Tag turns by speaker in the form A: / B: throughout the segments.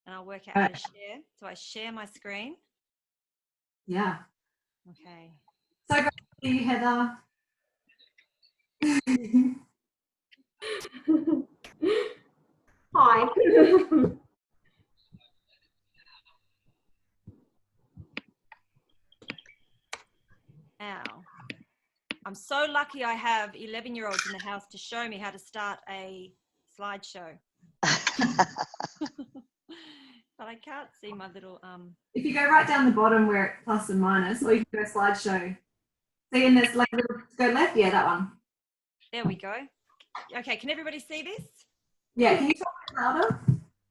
A: and I'll work out how to share. So I share my screen.
B: Yeah.
A: Okay.
B: So great to see you, Heather.
C: Hi.
A: Now, I'm so lucky I have 11-year-olds in the house to show me how to start a slideshow. But I can't see my little
B: If you go right down the bottom where it's plus and minus, or you can go slideshow. See, and there's like go left. Yeah, that one.
A: There we go. Okay, can everybody see this?
B: Yeah, can you talk a bit louder?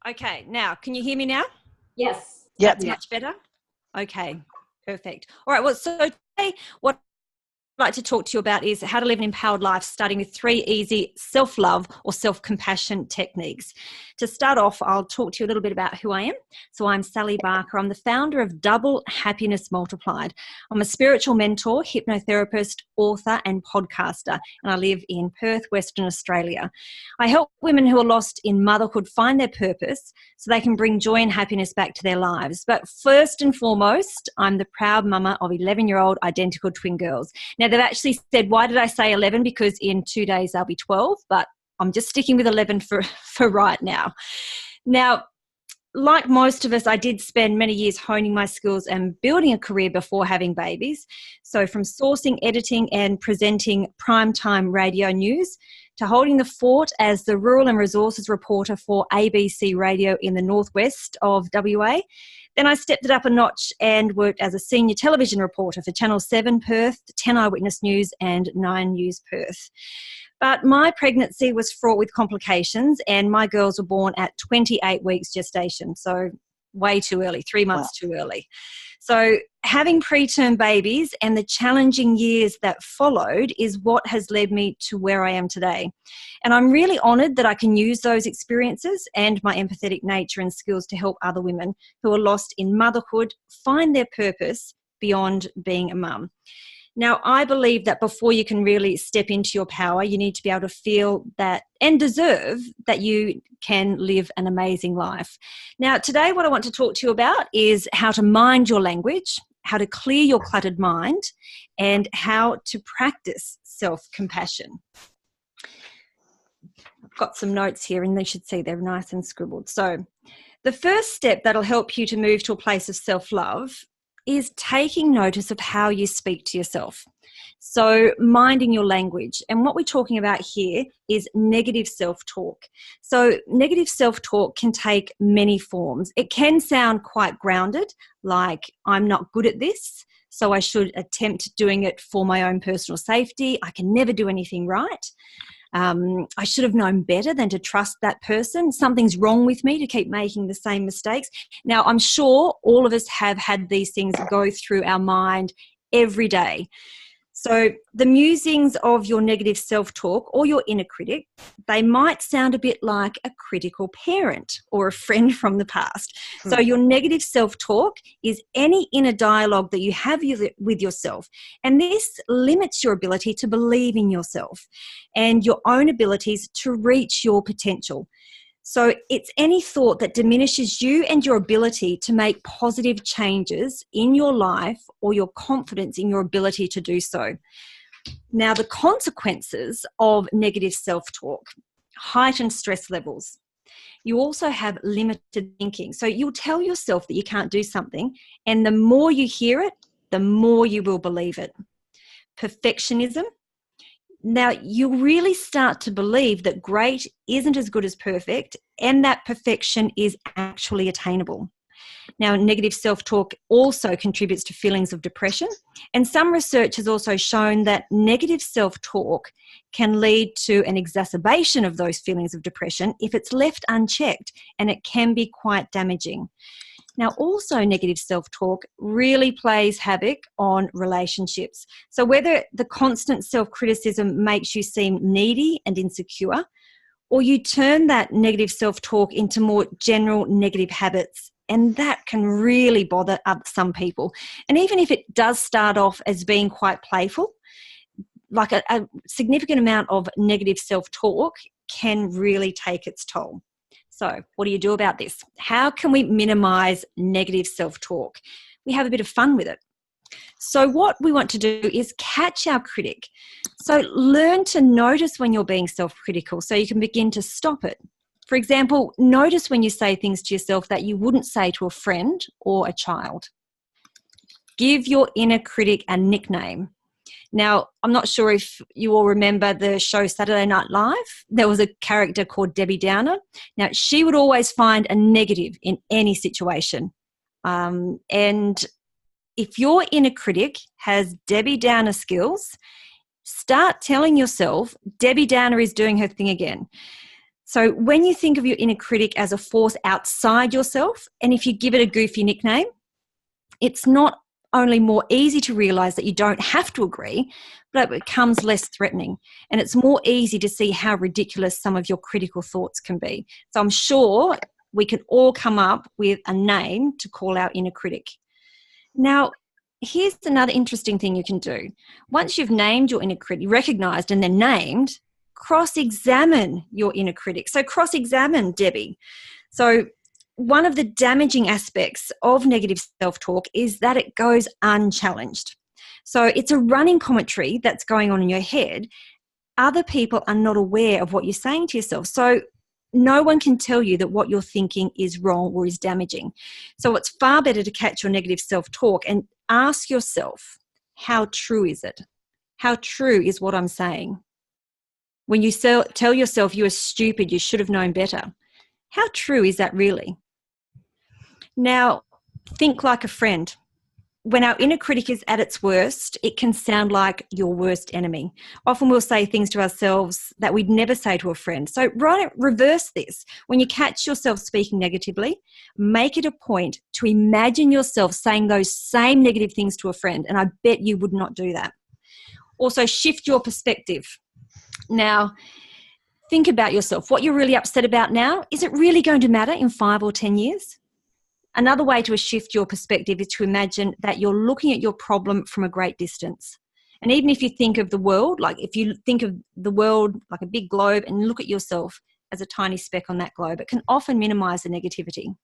A: Okay, now can you hear me now?
C: Yes.
D: Yep.
A: That's much better. Okay, perfect. All right, well, so today what I'd like to talk to you about is how to live an empowered life, starting with 3 easy self-love or self-compassion techniques. To start off, I'll talk to you a little bit about who I am. So I'm Sally Barker. I'm the founder of Double Happiness Multiplied. I'm a spiritual mentor, hypnotherapist, author, and podcaster, and I live in Perth, Western Australia. I help women who are lost in motherhood find their purpose so they can bring joy and happiness back to their lives. But first and foremost, I'm the proud mama of 11-year-old identical twin girls. Now, they've actually said, why did I say 11? Because in 2 days they'll be 12, but I'm just sticking with 11 for right now. Now, like most of us, I did spend many years honing my skills and building a career before having babies. So from sourcing, editing and presenting primetime radio news to holding the fort as the rural and resources reporter for ABC Radio in the northwest of WA. Then I stepped it up a notch and worked as a senior television reporter for Channel 7 Perth, 10 Eyewitness News and 9 News Perth. But my pregnancy was fraught with complications and my girls were born at 28 weeks gestation, so way too early, 3 months too early. So having preterm babies and the challenging years that followed is what has led me to where I am today. And I'm really honoured that I can use those experiences and my empathetic nature and skills to help other women who are lost in motherhood find their purpose beyond being a mum. Now, I believe that before you can really step into your power, you need to be able to feel that and deserve that you can live an amazing life. Now, today what I want to talk to you about is how to mind your language, how to clear your cluttered mind, and how to practice self-compassion. I've got some notes here and you should see they're nice and scribbled. So the first step that'll help you to move to a place of self-love is taking notice of how you speak to yourself. So minding your language. And what we're talking about here is negative self-talk. So negative self-talk can take many forms. It can sound quite grounded, like I'm not good at this, so I should attempt doing it for my own personal safety. I can never do anything right. I should have known better than to trust that person. Something's wrong with me to keep making the same mistakes. Now, I'm sure all of us have had these things go through our mind every day. So the musings of your negative self-talk or your inner critic, they might sound a bit like a critical parent or a friend from the past. So your negative self-talk is any inner dialogue that you have with yourself. And this limits your ability to believe in yourself and your own abilities to reach your potential. So it's any thought that diminishes you and your ability to make positive changes in your life or your confidence in your ability to do so. Now, the consequences of negative self-talk: heightened stress levels. You also have limited thinking. So you'll tell yourself that you can't do something, and the more you hear it, the more you will believe it. Perfectionism. Now, you really start to believe that great isn't as good as perfect and that perfection is actually attainable. Now, negative self-talk also contributes to feelings of depression, and some research has also shown that negative self-talk can lead to an exacerbation of those feelings of depression if it's left unchecked, and it can be quite damaging. Now, also negative self-talk really plays havoc on relationships. So whether the constant self-criticism makes you seem needy and insecure, or you turn that negative self-talk into more general negative habits, and that can really bother some people. And even if it does start off as being quite playful, like a significant amount of negative self-talk can really take its toll. So what do you do about this? How can we minimize negative self-talk? We have a bit of fun with it. So what we want to do is catch our critic. So learn to notice when you're being self-critical so you can begin to stop it. For example, notice when you say things to yourself that you wouldn't say to a friend or a child. Give your inner critic a nickname. Now, I'm not sure if you all remember the show Saturday Night Live. There was a character called Debbie Downer. Now, she would always find a negative in any situation. And if your inner critic has Debbie Downer skills, start telling yourself, Debbie Downer is doing her thing again. So when you think of your inner critic as a force outside yourself, and if you give it a goofy nickname, it's not only more easy to realize that you don't have to agree, but it becomes less threatening. And it's more easy to see how ridiculous some of your critical thoughts can be. So I'm sure we can all come up with a name to call our inner critic. Now, here's another interesting thing you can do. Once you've named your inner critic, recognized and then named, cross-examine your inner critic. So cross-examine Debbie. So one of the damaging aspects of negative self-talk is that it goes unchallenged. So it's a running commentary that's going on in your head. Other people are not aware of what you're saying to yourself. So no one can tell you that what you're thinking is wrong or is damaging. So it's far better to catch your negative self-talk and ask yourself, how true is it? How true is what I'm saying? When you tell yourself you are stupid, you should have known better, how true is that really? Now, think like a friend. When our inner critic is at its worst, it can sound like your worst enemy. Often we'll say things to ourselves that we'd never say to a friend. So reverse this. When you catch yourself speaking negatively, make it a point to imagine yourself saying those same negative things to a friend, and I bet you would not do that. Also, shift your perspective. Now, think about yourself. What you're really upset about now, is it really going to matter in 5 or 10 years? Another way to shift your perspective is to imagine that you're looking at your problem from a great distance. And even if you think of the world, like if you think of the world like a big globe and look at yourself as a tiny speck on that globe, it can often minimize the negativity.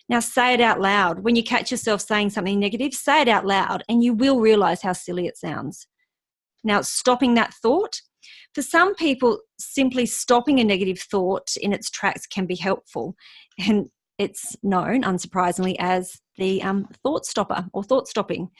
A: Now say it out loud. When you catch yourself saying something negative, say it out loud and you will realize how silly it sounds. Now, stopping that thought. For some people, simply stopping a negative thought in its tracks can be helpful. And it's known, unsurprisingly, as the thought stopper or thought stopping.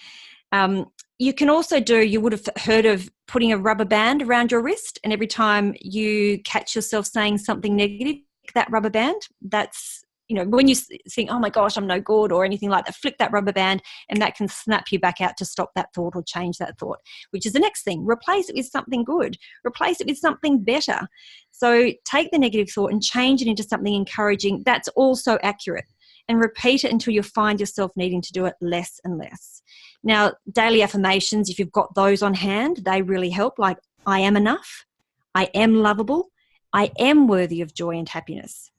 A: You can also you would have heard of putting a rubber band around your wrist, and every time you catch yourself saying something negative, that rubber band, that's, when you think, oh my gosh, I'm no good or anything like that, flick that rubber band and that can snap you back out to stop that thought or change that thought, which is the next thing. Replace it with something good. Replace it with something better. So take the negative thought and change it into something encouraging that's also accurate, and repeat it until you find yourself needing to do it less and less. Now, daily affirmations, if you've got those on hand, they really help, like I am enough, I am lovable, I am worthy of joy and happiness.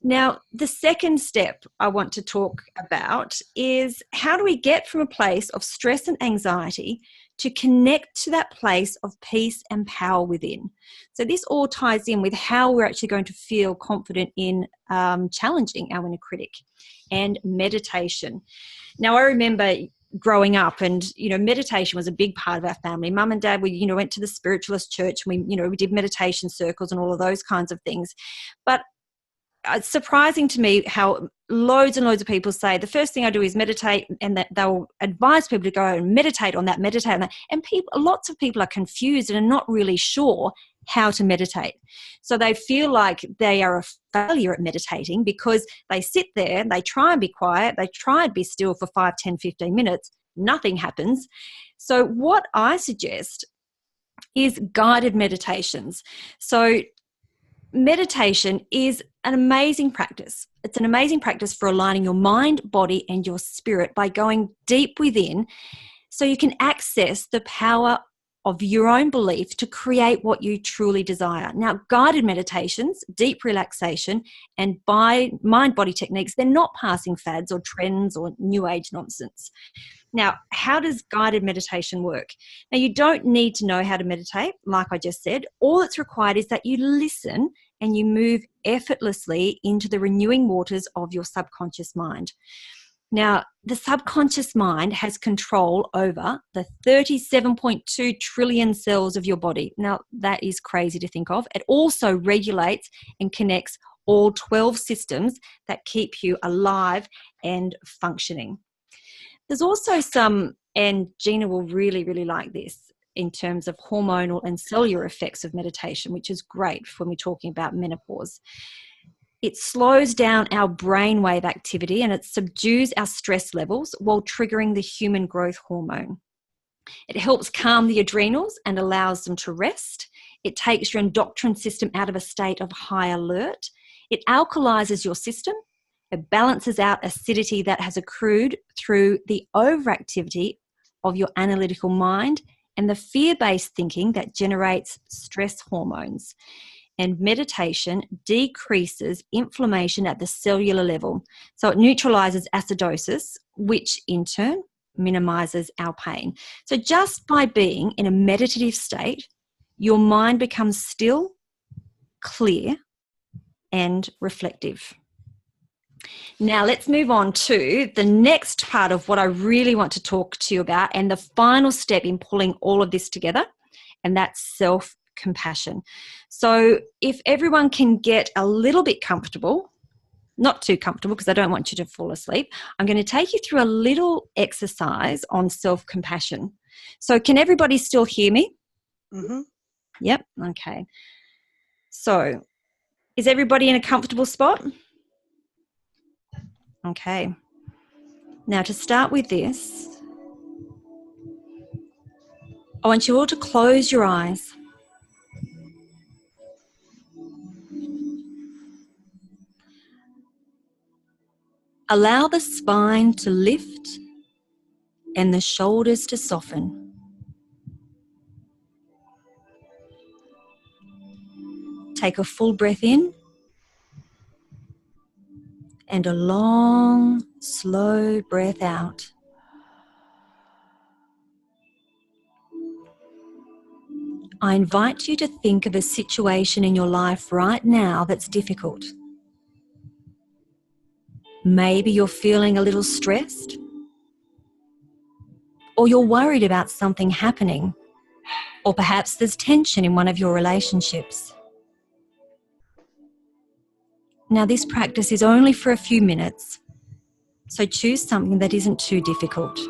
A: Now, the second step I want to talk about is how do we get from a place of stress and anxiety to connect to that place of peace and power within. So this all ties in with how we're actually going to feel confident in challenging our inner critic, and meditation. Now, I remember growing up, and meditation was a big part of our family. Mum and Dad, we went to the spiritualist church, and we did meditation circles and all of those kinds of things. But it's surprising to me how loads and loads of people say the first thing I do is meditate, and that they'll advise people to go and meditate on that. And lots of people are confused and are not really sure how to meditate. So they feel like they are a failure at meditating because they sit there, they try and be quiet, they try and be still for 5, 10, 15 minutes, nothing happens. So what I suggest is guided meditations. So meditation is an amazing practice. It's an amazing practice for aligning your mind, body, and your spirit by going deep within so you can access the power of your own belief to create what you truly desire. Now, guided meditations, deep relaxation, and mind-body techniques, they're not passing fads or trends or new age nonsense. Now, how does guided meditation work? Now, you don't need to know how to meditate, like I just said. All that's required is that you listen and you move effortlessly into the renewing waters of your subconscious mind. Now, the subconscious mind has control over the 37.2 trillion cells of your body. Now, that is crazy to think of. It also regulates and connects all 12 systems that keep you alive and functioning. There's also some, and Gina will really, really like this, in terms of hormonal and cellular effects of meditation, which is great when we're talking about menopause. It slows down our brainwave activity and it subdues our stress levels while triggering the human growth hormone. It helps calm the adrenals and allows them to rest. It takes your endocrine system out of a state of high alert. It alkalizes your system. It balances out acidity that has accrued through the overactivity of your analytical mind and the fear-based thinking that generates stress hormones. And meditation decreases inflammation at the cellular level. So it neutralizes acidosis, which in turn minimizes our pain. So just by being in a meditative state, your mind becomes still, clear, and reflective. Now let's move on to the next part of what I really want to talk to you about, and the final step in pulling all of this together, and that's self-compassion. So if everyone can get a little bit comfortable, not too comfortable because I don't want you to fall asleep, I'm going to take you through a little exercise on self-compassion. So can everybody still hear me?
C: Mm-hmm.
A: Yep. Okay. So is everybody in a comfortable spot? Okay. Now to start with this, I want you all to close your eyes. Allow the spine to lift and the shoulders to soften. Take a full breath in and a long, slow breath out. I invite you to think of a situation in your life right now that's difficult. Maybe you're feeling a little stressed, or you're worried about something happening, or perhaps there's tension in one of your relationships. Now, this practice is only for a few minutes, so choose something that isn't too difficult.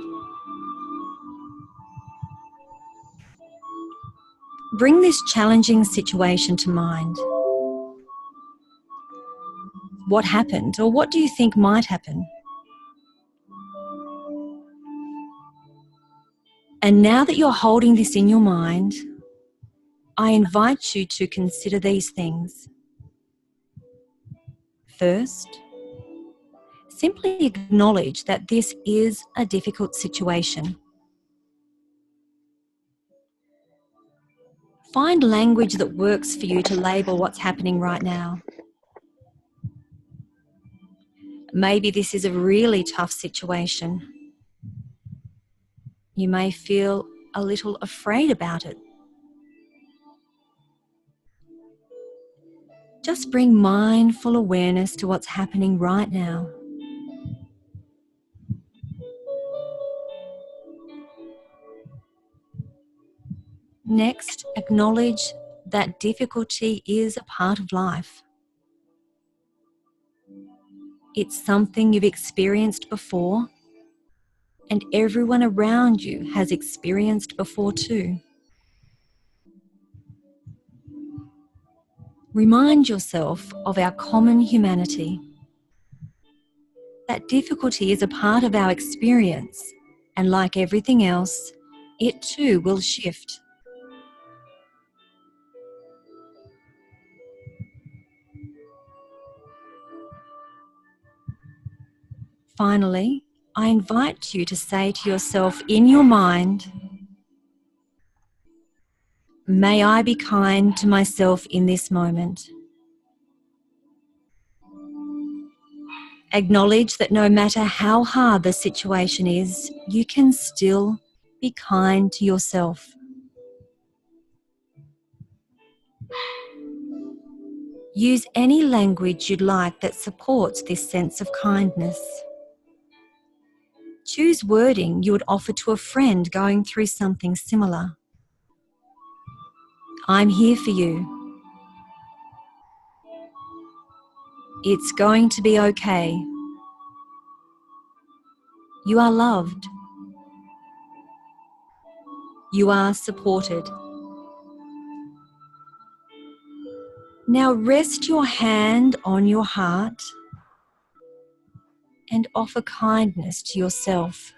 A: Bring this challenging situation to mind. What happened, or what do you think might happen? And now that you're holding this in your mind, I invite you to consider these things. First, simply acknowledge that this is a difficult situation. Find language that works for you to label what's happening right now. Maybe this is a really tough situation. You may feel a little afraid about it. Just bring mindful awareness to what's happening right now. Next, acknowledge that difficulty is a part of life. It's something you've experienced before, and everyone around you has experienced before too. Remind yourself of our common humanity. That difficulty is a part of our experience, and like everything else, it too will shift. Finally, I invite you to say to yourself in your mind, may I be kind to myself in this moment. Acknowledge that no matter how hard the situation is, you can still be kind to yourself. Use any language you'd like that supports this sense of kindness. Choose wording you would offer to a friend going through something similar. I'm here for you. It's going to be okay. You are loved. You are supported. Now rest your hand on your heart and offer kindness to yourself.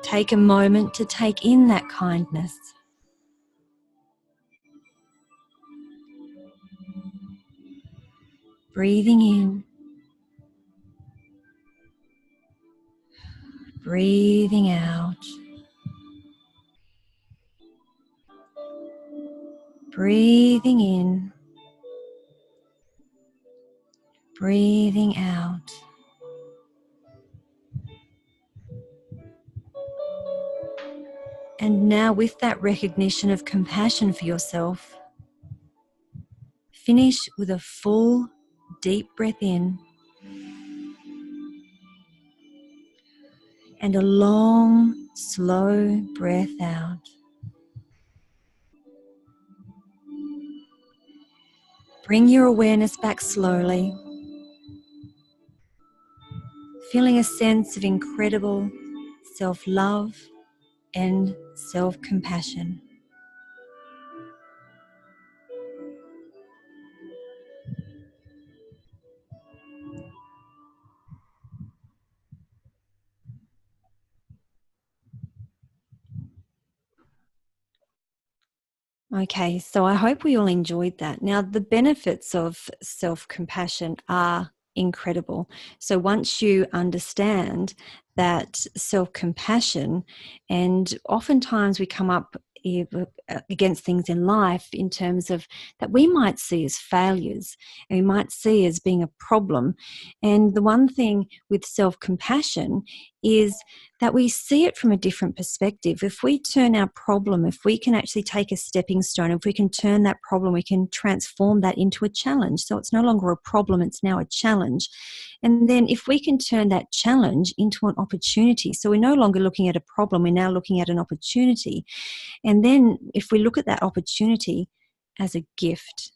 A: Take a moment to take in that kindness. Breathing in, breathing out, breathing in, breathing out. And now, with that recognition of compassion for yourself, finish with a full, deep breath in and a long, slow breath out. Bring your awareness back slowly, feeling a sense of incredible self-love and self-compassion. Okay, so I hope we all enjoyed that. Now, the benefits of self-compassion are incredible. So once you understand that self-compassion, and oftentimes we come up against things in life in terms of that we might see as failures and we might see as being a problem. And the one thing with self-compassion is that we see it from a different perspective. If we turn our problem, if we can actually take a stepping stone, if we can turn that problem, we can transform that into a challenge. So it's no longer a problem, it's now a challenge. And then if we can turn that challenge into an opportunity, so we're no longer looking at a problem, we're now looking at an opportunity. And then if we look at that opportunity as a gift,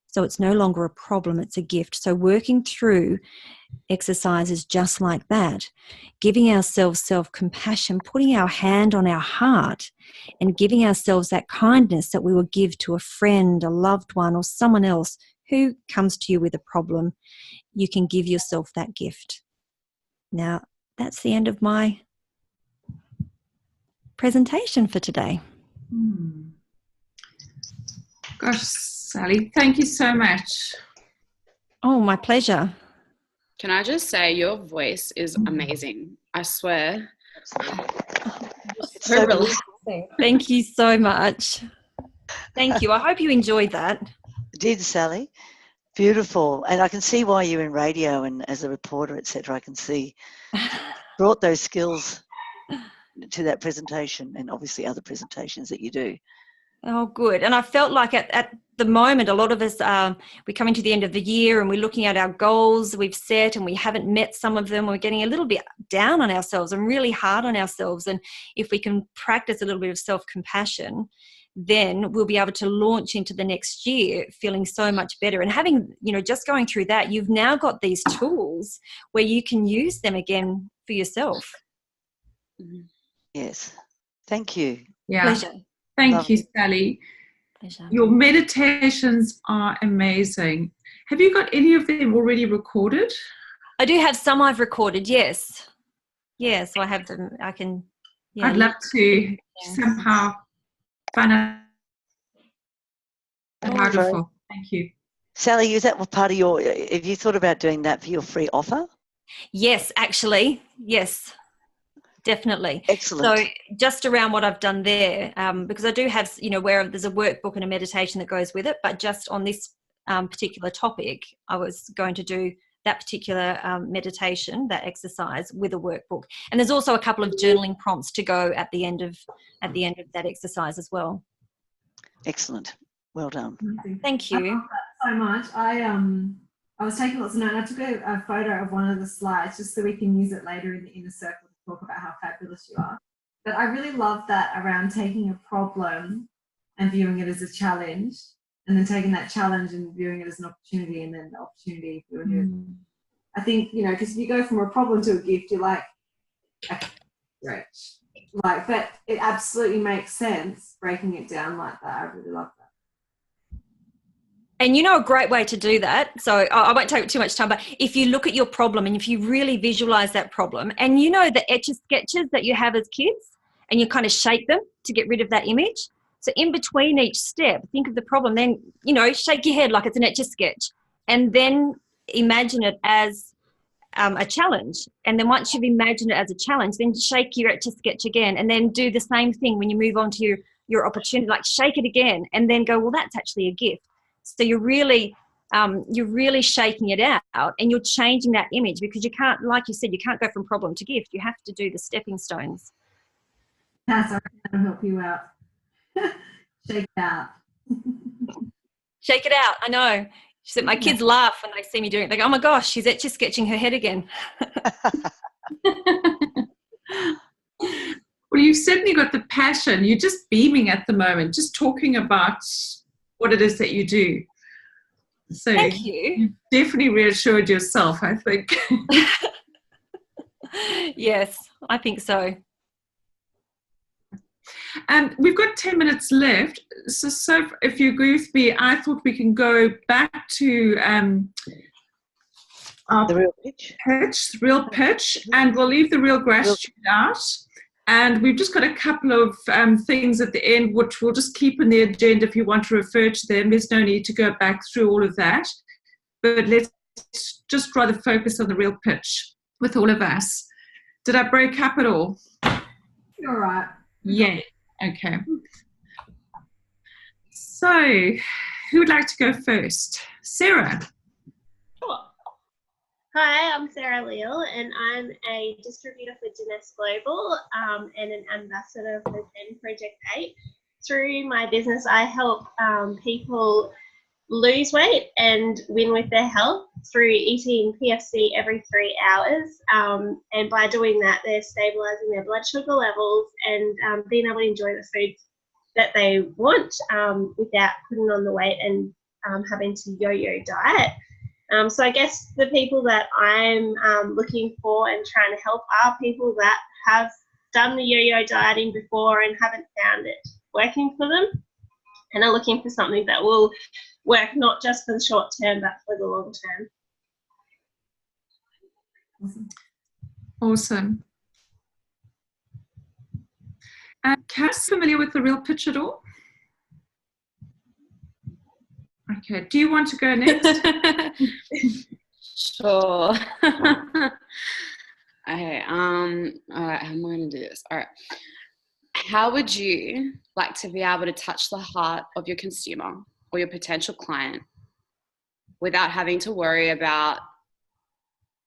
A: so it's no longer a problem, it's a gift. So working through exercises just like that, giving ourselves self-compassion, putting our hand on our heart and giving ourselves that kindness that we will give to a friend, a loved one, or someone else who comes to you with a problem, you can give yourself that gift. Now, that's the end of my presentation for today.
C: Gosh, Sally, thank you so much.
A: Oh, my pleasure.
D: Can I just say your voice is amazing? I swear.
E: It's so
A: relaxing. Thank you so much. Thank you. I hope you enjoyed that.
E: Did, Sally. Beautiful. And I can see why you're in radio and as a reporter, etc. I can see brought those skills to that presentation and obviously other presentations that you do.
A: Oh, good. And I felt like at the moment, a lot of us, we're coming to the end of the year and we're looking at our goals we've set and we haven't met some of them. We're getting a little bit down on ourselves and really hard on ourselves. And if we can practice a little bit of self-compassion, then we'll be able to launch into the next year feeling so much better. And having, just going through that, you've now got these tools where you can use them again for yourself.
E: Yes. Thank you.
C: Yeah.
A: Pleasure.
C: Thank you, Sally.
A: Pleasure.
C: Your meditations are amazing. Have you got any of them already recorded?
A: I do have some I've recorded, yes. Yeah, so I have them. I can... Yeah,
C: I'd love to somehow find out wonderful. Thank you.
E: Sally, is that part of your... Have you thought about doing that for your free offer?
A: Yes, actually. Yes. Definitely.
E: Excellent.
A: So just around what I've done there, because I do have, where there's a workbook and a meditation that goes with it, but just on this particular topic, I was going to do that particular meditation, that exercise with a workbook. And there's also a couple of journaling prompts to go at the end of that exercise as well.
E: Excellent. Well done.
B: Amazing.
A: Thank
B: I
A: you.
B: love that so much. I was taking lots of notes. I took a photo of one of the slides just so we can use it later in the inner circle to talk about how fabulous you are. But I really love that around taking a problem and viewing it as a challenge, and then taking that challenge and viewing it as an opportunity, and then the opportunity viewing it. I think, you know, because if you go from a problem to a gift, you're like, okay, great. Like, but it absolutely makes sense breaking it down like that. I really love that.
A: And you know a great way to do that, so I won't take too much time, but if you look at your problem and if you really visualize that problem, and you know the Etch-a-Sketches that you have as kids, and you kind of shake them to get rid of that image. So in between each step, think of the problem, then, you know, shake your head like it's an Etch-a-Sketch, and then imagine it as a challenge. And then once you've imagined it as a challenge, then shake your Etch-a-Sketch again, and then do the same thing when you move on to your opportunity, like shake it again, and then go, well, that's actually a gift. So you're really shaking it out, and you're changing that image, because you can't, like you said, you can't go from problem to gift. You have to do the stepping stones.
B: Cass, I reckon that'll help you out. Shake it out.
A: Shake it out. I know. She said, my kids laugh when they see me doing it. They go, oh my gosh, she's Etch-a-Sketching her head again.
C: Well, you've certainly got the passion. You're just beaming at the moment, just talking about what it is that you do. So
A: Thank you.
C: definitely reassured yourself, I think.
A: Yes, I think so.
C: And we've got 10 minutes left. So if you agree with me, I thought we can go back to our
E: The real pitch.
C: real pitch, and we'll leave the real gratitude out. And we've just got a couple of things at the end, which we'll just keep in the agenda if you want to refer to them. There's no need to go back through all of that. But let's just rather focus on the real pitch with all of us. Did I break up at all?
B: You're all right.
C: Yeah. Okay. So, who would like to go first? Sarah.
F: Hi, I'm Sarah Leal, and I'm a distributor for Jeunesse Global and an ambassador for Zen Project 8. Through my business, I help people lose weight and win with their health through eating PFC every 3 hours. And by doing that, they're stabilising their blood sugar levels and being able to enjoy the foods that they want without putting on the weight and having to yo-yo diet. So I guess the people that I'm looking for and trying to help are people that have done the yo-yo dieting before and haven't found it working for them, and are looking for something that will work not just for the short term but for the long term.
C: Awesome. Cass, familiar with the real pitch at all? Okay, do you want to go next?
D: Sure. Okay, all right, how am I going to do this? All right. How would you like to be able to touch the heart of your consumer or your potential client without having to worry about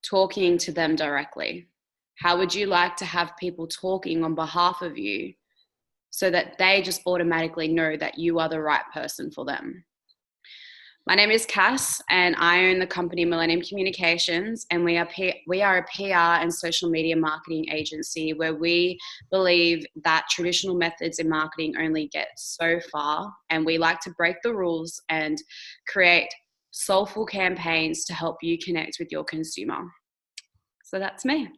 D: talking to them directly? How would you like to have people talking on behalf of you so that they just automatically know that you are the right person for them? My name is Cass, and I own the company Millennium Communications, and we are a PR and social media marketing agency where we believe that traditional methods in marketing only get so far, and we like to break the rules and create soulful campaigns to help you connect with your consumer. So that's me.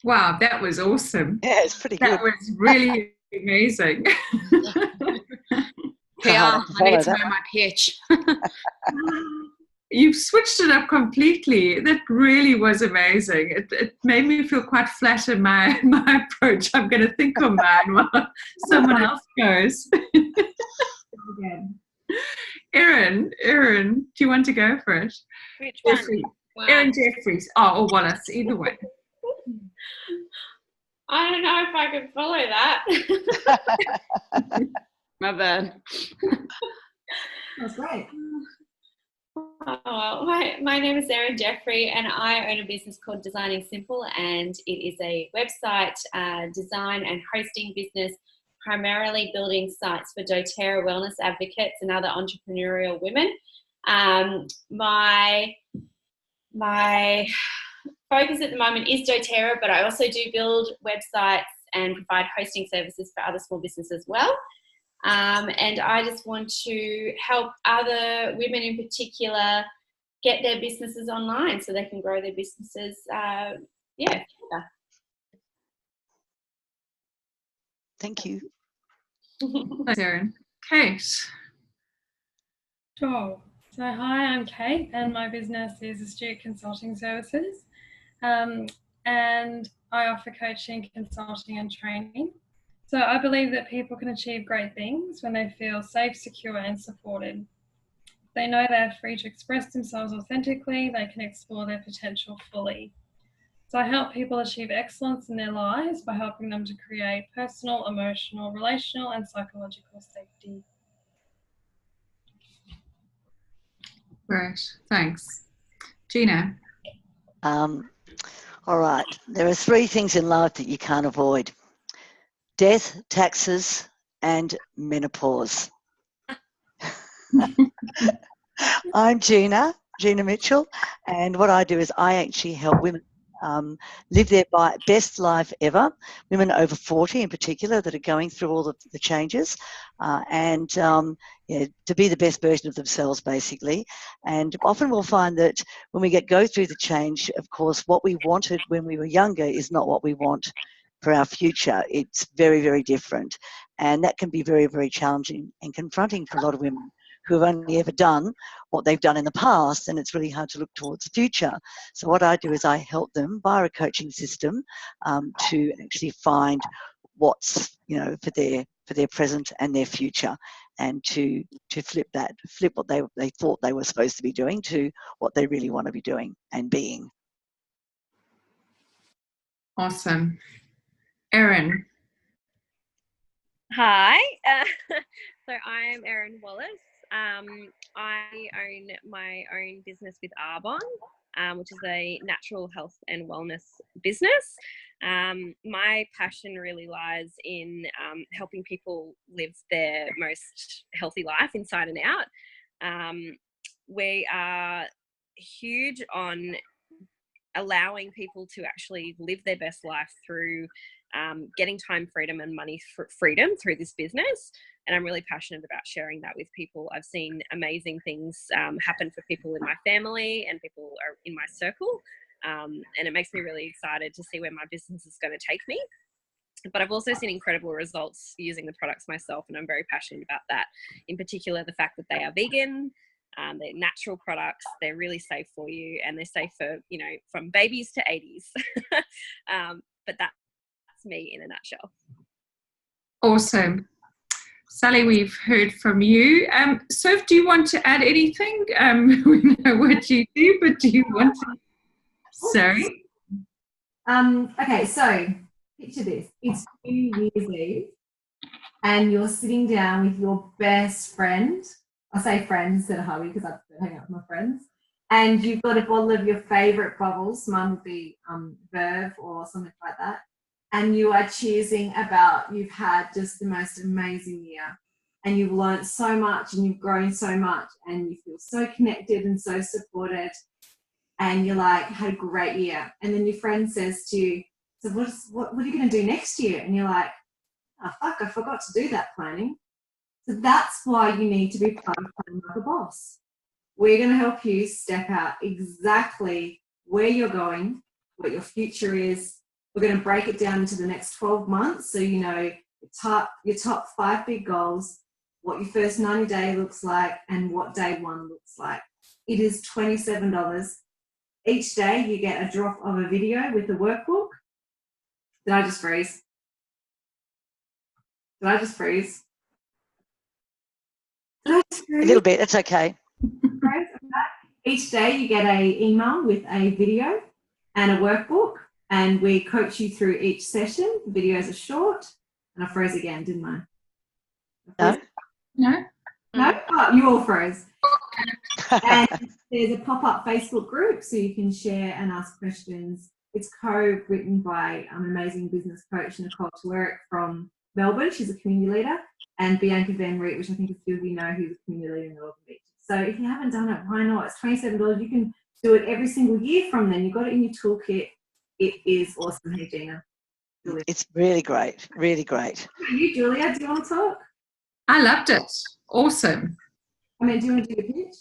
C: Wow, that was awesome.
E: Yeah, it's pretty good.
C: That was really amazing.
D: PR, I need to know my pitch.
C: You've switched it up completely. That really was amazing. It made me feel quite flat in my approach. I'm going to think of mine while someone else goes. Erin, do you want to go for it?
F: Which one?
C: Jeffrey.
F: Wow.
C: Erin Jeffries. Oh, or Wallace, either way.
F: I don't know if I can follow that.
D: My bad.
B: That's great.
G: Oh, well, my name is Erin Jeffrey, and I own a business called Designing Simple, and it is a website design and hosting business primarily building sites for doTERRA wellness advocates and other entrepreneurial women. My focus at the moment is doTERRA, but I also do build websites and provide hosting services for other small businesses as well. And I just want to help other women in particular get their businesses online so they can grow their businesses.
E: Thank you.
C: Thanks, Erin. Kate.
H: Sure. So hi, I'm Kate, and my business is Astute Consulting Services, and I offer coaching, consulting, and training. So I believe that people can achieve great things when they feel safe, secure, and supported. They know they're free to express themselves authentically. They can explore their potential fully. So I help people achieve excellence in their lives by helping them to create personal, emotional, relational, and psychological safety.
C: Great, thanks. Gina.
E: All right. There are 3 things in life that you can't avoid: death, taxes, and menopause. I'm Gina Mitchell, and what I do is I actually help women live their best life ever, women over 40 in particular that are going through all the changes, and to be the best version of themselves, basically. And often we'll find that when we go through the change, of course, what we wanted when we were younger is not what we want for our future. It's very, very different, and that can be very, very challenging and confronting for a lot of women who have only ever done what they've done in the past, and it's really hard to look towards the future. So what I do is I help them via a coaching system to actually find what's, for their present and their future, and to flip what they thought they were supposed to be doing to what they really want to be doing and being.
C: Awesome. Erin.
I: Hi. So I'm Erin Wallace. I own my own business with Arbonne, which is a natural health and wellness business. My passion really lies in helping people live their most healthy life inside and out. We are huge on allowing people to actually live their best life through getting time freedom and money freedom through this business. And I'm really passionate about sharing that with people. I've seen amazing things happen for people in my family and people are in my circle. And it makes me really excited to see where my business is going to take me. But I've also seen incredible results using the products myself, and I'm very passionate about that. In particular, the fact that they are vegan, they're natural products, they're really safe for you, and they're safe for, from babies to 80s. But that's me in a nutshell.
C: Awesome. Sally, we've heard from you. Soph, do you want to add anything? We know what you do, but do you want to? Sorry.
B: Okay, so picture this. It's New Year's Eve and you're sitting down with your best friend. I say friends instead of hubby because I don't hang out with my friends. And you've got a bottle of your favourite bubbles. Mine would be Verve or something like that. And you are cheersing about you've had just the most amazing year. And you've learned so much and you've grown so much and you feel so connected and so supported. And you're like, had a great year. And then your friend says to you, so what are you going to do next year? And you're like, oh, fuck, I forgot to do that planning. So that's why you need to be part of Planning Like a Boss. We're going to help you step out exactly where you're going, what your future is. We're going to break it down into the next 12 months so you know your top 5 big goals, what your first 90 day looks like, and what day 1 looks like. It is $27. Each day you get a drop of a video with a workbook. Did I just freeze?
E: A little bit, it's okay.
B: Each day you get an email with a video and a workbook, and we coach you through each session. The videos are short, and I froze again, didn't I?
C: No.
B: Oh, you all froze. And there's a pop-up Facebook group so you can share and ask questions. It's co-written by amazing business coach Nicole Twerk from Melbourne. She's a community leader. And Bianca Van Reet, which I think a few of you know, who's a community leader in Northern Beaches. So if you haven't done it, why not? It's $27. You can do it every single year from then. You've got it in your toolkit. It is awesome. Hey, Gina. Julia.
E: It's really great, really great.
B: You, Julia, do you want to talk?
C: I loved it. Awesome.
B: I mean, do you want to do the pitch?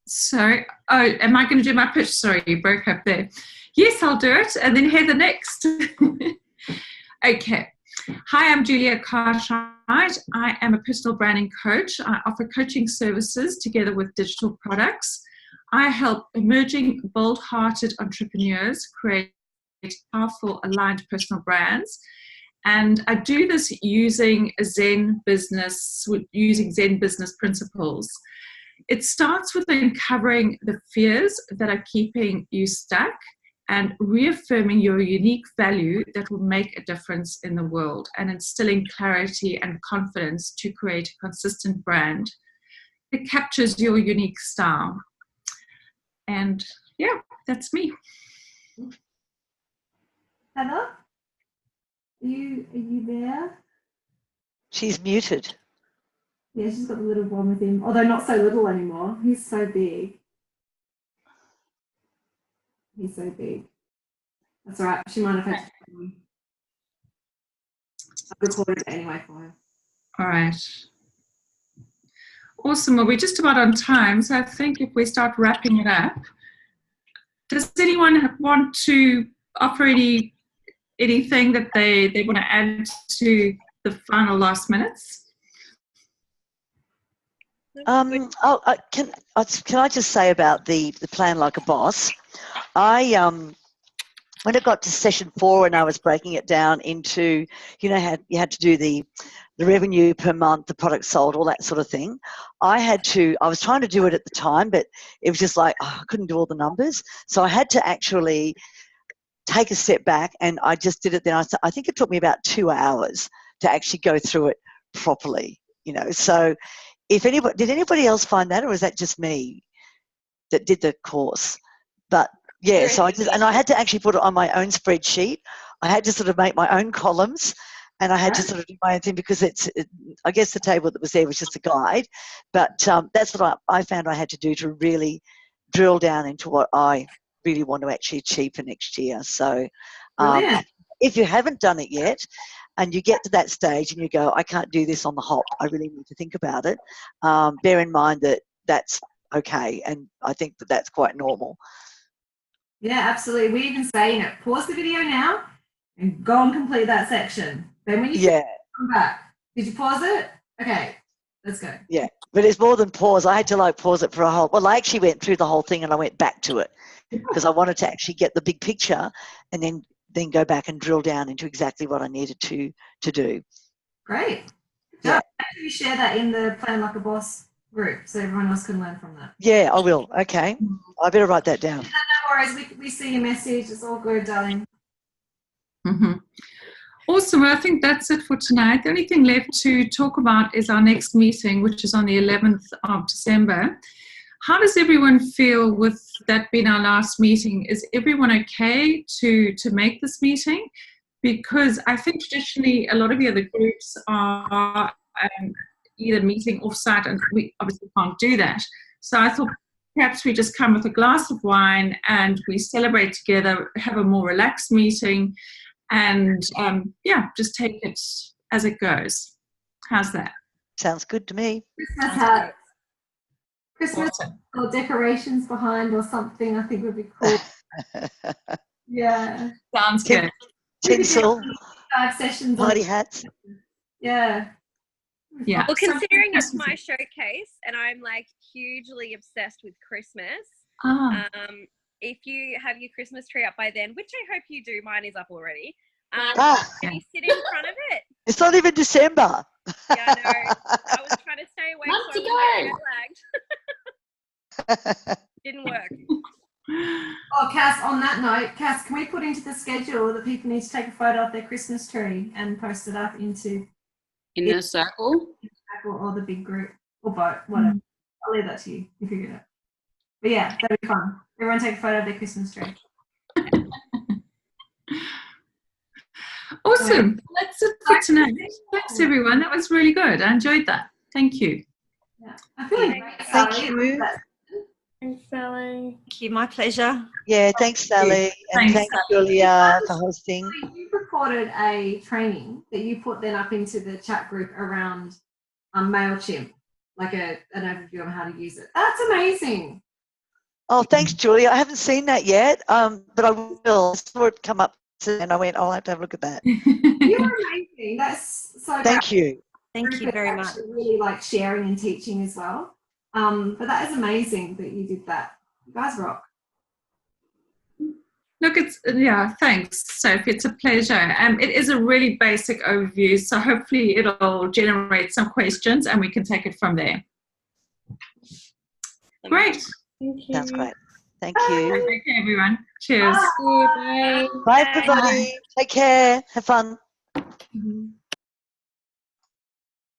C: Sorry. Oh, am I going to do my pitch? Sorry, you broke up there. Yes, I'll do it. And then Heather next. Okay. Hi, I'm Julia Cartwright. I am a personal branding coach. I offer coaching services together with digital products. I help emerging, bold-hearted entrepreneurs create powerful, aligned personal brands. And I do this using Zen business principles. It starts with uncovering the fears that are keeping you stuck and reaffirming your unique value that will make a difference in the world, and instilling clarity and confidence to create a consistent brand that captures your unique style. And yeah, that's me.
B: Heather, are you there?
E: She's muted.
B: Yeah, she's got the little one with him, although not so little anymore. He's so big. He's so big. That's all right. She might have had to. I've recorded it anyway for her.
C: All right. Awesome. Well, we're just about on time, so I think if we start wrapping it up, does anyone want to offer anything that they want to add to the final last minutes?
E: Can I just say about the plan like a boss? When it got to session 4 and I was breaking it down into, how you had to do the revenue per month, the product sold, all that sort of thing. I was trying to do it at the time, but it was just like, I couldn't do all the numbers. So I had to actually take a step back, and I just did it then. I think it took me about 2 hours to actually go through it properly, So did anybody else find that, or was that just me that did the course? But yeah, so I had to actually put it on my own spreadsheet. I had to sort of make my own columns, and I had to sort of do my own thing because I guess the table that was there was just a guide. But that's what I found I had to do to really drill down into what I really want to actually achieve for next year. So if you haven't done it yet and you get to that stage and you go, I can't do this on the hop, I really need to think about it, bear in mind that that's okay, and I think that that's quite normal.
B: Yeah, absolutely. We even say, pause the video now and go and complete that section. Then when you come back, did you pause it? Okay, let's go.
E: Yeah, but it's more than pause. I had to pause it for I actually went through the whole thing and I went back to it because I wanted to actually get the big picture and then go back and drill down into exactly what I needed to do.
B: Great.
E: Yeah.
B: Make sure you share that in the Plan Like a Boss group so everyone else can learn from that.
E: Yeah, I will. Okay. I better write that down.
B: No worries. We see your message. It's all good, darling.
C: Mm-hmm. Awesome. Well, I think that's it for tonight. The only thing left to talk about is our next meeting, which is on the 11th of December. How does everyone feel with that being our last meeting? Is everyone okay to make this meeting? Because I think traditionally a lot of the other groups are either meeting off-site, and we obviously can't do that. So I thought perhaps we just come with a glass of wine and we celebrate together, have a more relaxed meeting, and just take it as it goes. How's that?
E: Sounds good to me.
B: Christmas hats. Christmas or decorations behind or something, I think would be cool. Yeah.
C: Sounds good.
E: Tinsel.
B: 5 sessions.
E: Party hats.
B: Yeah.
C: Yeah.
I: Well, considering it's my showcase and I'm hugely obsessed with Christmas, if you have your Christmas tree up by then, which I hope you do, mine is up already. Maybe sit in front of it.
E: It's not even December.
I: Yeah, I know. I was trying to stay awake so I wouldn't get jet lagged. Didn't work.
B: Oh, Cass, on that note, Cass, can we put into the schedule that people need to take a photo of their Christmas tree and post it up into
D: the circle?
B: Or the big group, or both, whatever. I'll leave that to you. You figure it out. But yeah, that'd be fun. Everyone take a photo of their Christmas tree.
C: Awesome. That's it for tonight. Thanks, everyone. That was really good. I enjoyed that. Thank you.
B: Yeah. I feel like
E: Thank you.
H: Thanks, Sally.
A: Thank you. My pleasure.
E: Yeah, thanks, Sally. And
C: Thanks,
E: thanks,
C: Sally.
E: Julia, for hosting.
B: You recorded a training that you put then up into the chat group around MailChimp, like an overview on how to use it. That's amazing.
E: Oh, thanks, Julia. I haven't seen that yet, but I will. I saw it come up and I went, I'll have to have a look at that.
B: You are amazing. That's so
E: Thank you.
A: Thank you very much.
B: Really like sharing and teaching as well. But that is amazing that you did that. You guys rock.
C: Look, thanks, Sophie. It's a pleasure. It is a really basic overview, so hopefully it'll generate some questions and we can take it from there. Great.
H: Thank you.
E: That's great. Thank you.
C: Okay, everyone. Cheers.
H: Bye.
E: Bye, everybody. Take care. Have fun.
H: Bye.